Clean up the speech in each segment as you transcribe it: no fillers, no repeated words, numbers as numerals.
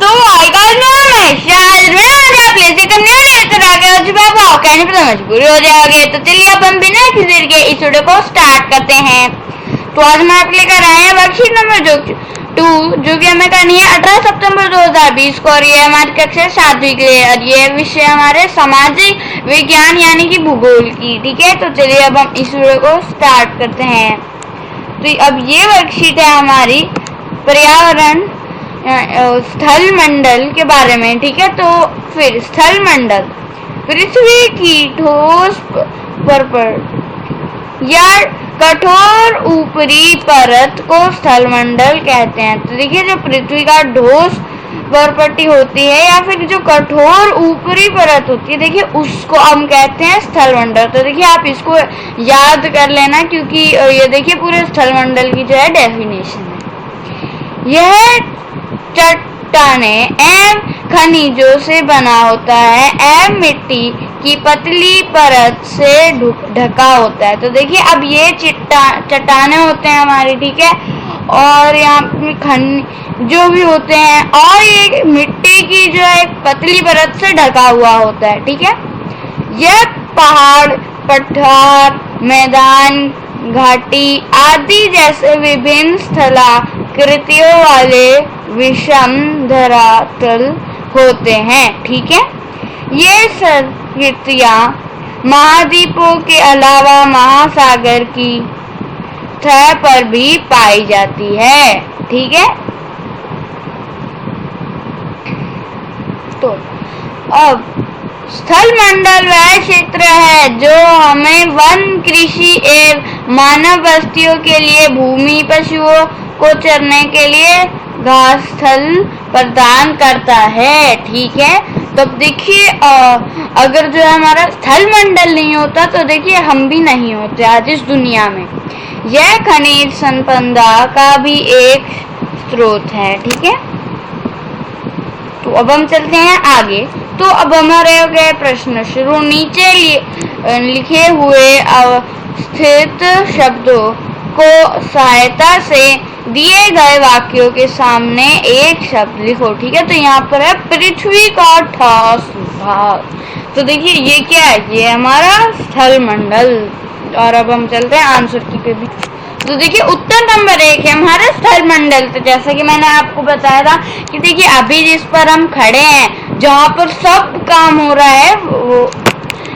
तो hi guys, मेरा हमेशा आज आप लेते करने लेकर आ गए हो चुका है, कहने पर मजबूरी हो जाओगे। तो चलिए अब हम बिना किसी देर के इस वीडियो को स्टार्ट करते हैं। तो आज हम आप लेकर आए हैं वर्कशीट नंबर 2 जो कि हमें करनी है 18 सितंबर 2020 को, और ये हमारी कक्षा 7वीं के लिए, और ये विषय हमारे सामाजिक विज्ञान यानी कि भूगोल की। ठीक है, तो चलिए अब हम इस वीडियो को स्टार्ट करते हैं। तो अब ये वर्कशीट है हमारी पर्यावरण स्थल मंडल के बारे में। ठीक है, तो फिर स्थल मंडल पृथ्वी की ठोस पर या कठोर ऊपरी परत को स्थल मंडल कहते हैं। तो देखिए, जो पृथ्वी का ठोस परपट्टी होती है या फिर जो कठोर ऊपरी परत होती है, देखिए उसको हम कहते हैं स्थल मंडल। तो देखिए आप इसको याद कर लेना, क्योंकि ये देखिए पूरे स्थल मंडल की जो है डेफिनेशन है। यह चट्टाने एवं खनिजों से बना होता है एवं मिट्टी की पतली परत से ढका होता है। तो देखिए अब ये चट्टाने होते हैं हमारी, ठीक है, और यहाँ पे खनिज जो भी होते हैं, और ये मिट्टी की जो है पतली परत से ढका हुआ होता है। ठीक है, यह पहाड़, पठार, मैदान, घाटी आदि जैसे विभिन्न स्थलाकृतियों वाले विषम धरातल होते हैं। ठीक है, ये संस्कृतियां महाद्वीपों के अलावा महासागर की सतह पर भी पाई जाती है। ठीक है, तो अब स्थल मंडल वह क्षेत्र है जो हमें वन, कृषि एवं मानव बस्तियों के लिए भूमि, पशुओं को चरने के लिए घास स्थल प्रदान करता है। ठीक है, तो अब देखिए अगर जो हमारा स्थल मंडल नहीं होता तो देखिए हम भी नहीं होते आज इस दुनिया में। यह खनिज संपदा का भी एक स्रोत है। ठीक है, तो अब हम चलते हैं आगे। तो अब हमारे हो गए प्रश्न शुरू। नीचे लिखे हुए अवस्थित शब्दों को सहायता से दिए गए वाक्यों के सामने एक शब्द लिखो। ठीक है, तो यहाँ पर है पृथ्वी का ठोस भाग। तो देखिए ये क्या है, ये हमारा स्थल मंडल। और अब हम चलते हैं आंसर की पे भी। तो देखिए उत्तर नंबर 1 है हमारा स्थल मंडल। तो जैसा कि मैंने आपको बताया था कि देखिए अभी जिस पर हम खड़े हैं, जहाँ पर सब काम हो रहा है, वो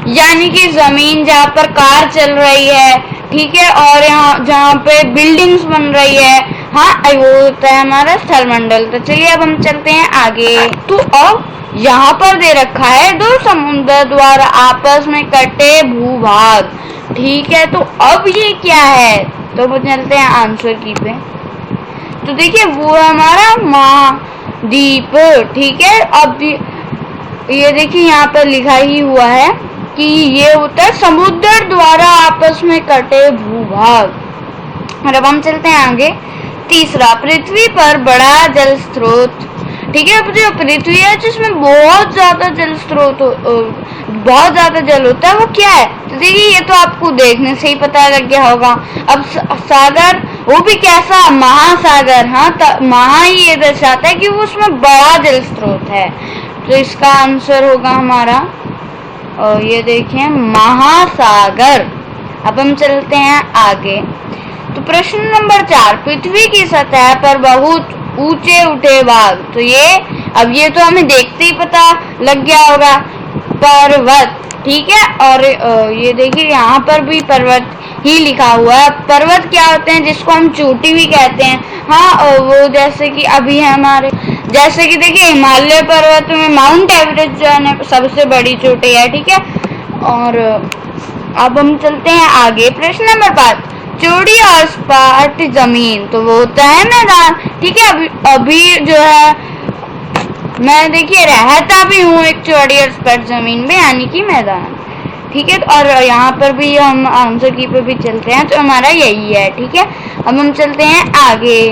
यानी कि जमीन जहाँ पर कार चल रही है, ठीक है, और यहाँ जहाँ पे बिल्डिंग्स बन रही है, हाँ वो होता है हमारा स्थल मंडल। तो चलिए अब हम चलते हैं आगे। तो अब यहाँ पर दे रखा है दो समुद्र द्वारा आपस में कटे भूभाग। ठीक है, तो अब ये क्या है, तो वो चलते हैं आंसर की पे। तो देखिए वो हमारा महाद्वीप। ठीक है, अब ये देखिए यहाँ पर लिखा ही हुआ है कि ये होता है समुद्र द्वारा आपस में कटे भूभाग। और अब हम चलते हैं आगे। तीसरा, पृथ्वी पर बड़ा जल स्रोत। ठीक है, जो पृथ्वी है जिसमें बहुत ज्यादा जल स्रोत बहुत ज्यादा जल होता है, वो क्या है। तो देखिए ये तो आपको देखने से ही पता लग गया होगा। अब सागर, वो भी कैसा, महासागर। हाँ, महा ही ये दर्शाता है कि वो उसमें बड़ा जल स्रोत है। तो इसका आंसर होगा हमारा, और ये देखिए महासागर। अब हम चलते हैं आगे। तो प्रश्न नंबर 4, पृथ्वी की सतह पर बहुत ऊंचे उठे भाग। तो अब ये तो हमें देखते ही पता लग गया होगा, पर्वत। ठीक है, और ये देखिए यहाँ पर भी पर्वत ही लिखा हुआ है। पर्वत क्या होते हैं, जिसको हम चोटी भी कहते हैं। हाँ, वो जैसे कि अभी हमारे, जैसे कि देखिए हिमालय पर्वत में माउंट एवरेस्ट जो है सबसे बड़ी चोटी है। ठीक है, और अब हम चलते हैं आगे। प्रश्न नंबर 5, चौड़ी और सपाट जमीन। तो वो होता है मैदान। ठीक है, अभी जो है मैं देखिए रहता भी हूँ एक चौड़ी और सपाट जमीन में, यानी कि मैदान। ठीक है, और यहाँ पर भी हम आंसर की पे भी चलते हैं, तो हमारा यही है। ठीक है, अब हम चलते हैं आगे।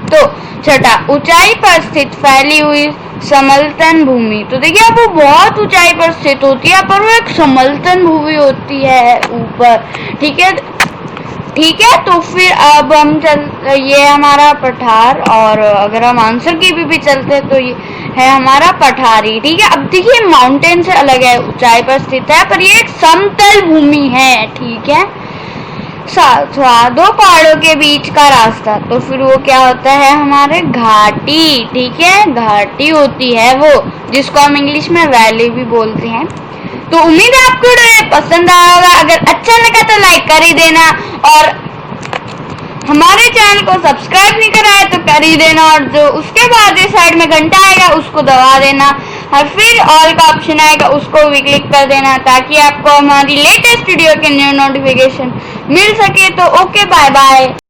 तो छठा, ऊंचाई पर स्थित फैली हुई समतल भूमि। तो देखिए अब वो बहुत ऊंचाई पर स्थित होती है, पर वो एक समतल भूमि होती है ऊपर। ठीक है, ठीक है, तो फिर अब हम ये हमारा पठार। और अगर हम आंसर की भी चलते तो है हमारा पठारी। ठीक है, अब देखिए माउंटेन से अलग है, ऊंचाई पर स्थित है, पर ये एक समतल भूमि है। ठीक है, दो पहाड़ों के बीच का रास्ता, तो फिर वो क्या होता है हमारे घाटी। ठीक है, घाटी होती है वो, जिसको हम इंग्लिश में वैली भी बोलते हैं। तो उम्मीद है आपको पसंद आया होगा। अगर अच्छा लगा तो लाइक कर ही देना, और हमारे चैनल को सब्सक्राइब नहीं करा है तो कर ही देना, और जो उसके बाद इस साइड में घंटा आएगा उसको दबा देना, और फिर ऑल का ऑप्शन आएगा उसको भी क्लिक कर देना, ताकि आपको हमारी लेटेस्ट वीडियो के न्यू नोटिफिकेशन मिल सके। तो ओके, बाय बाय।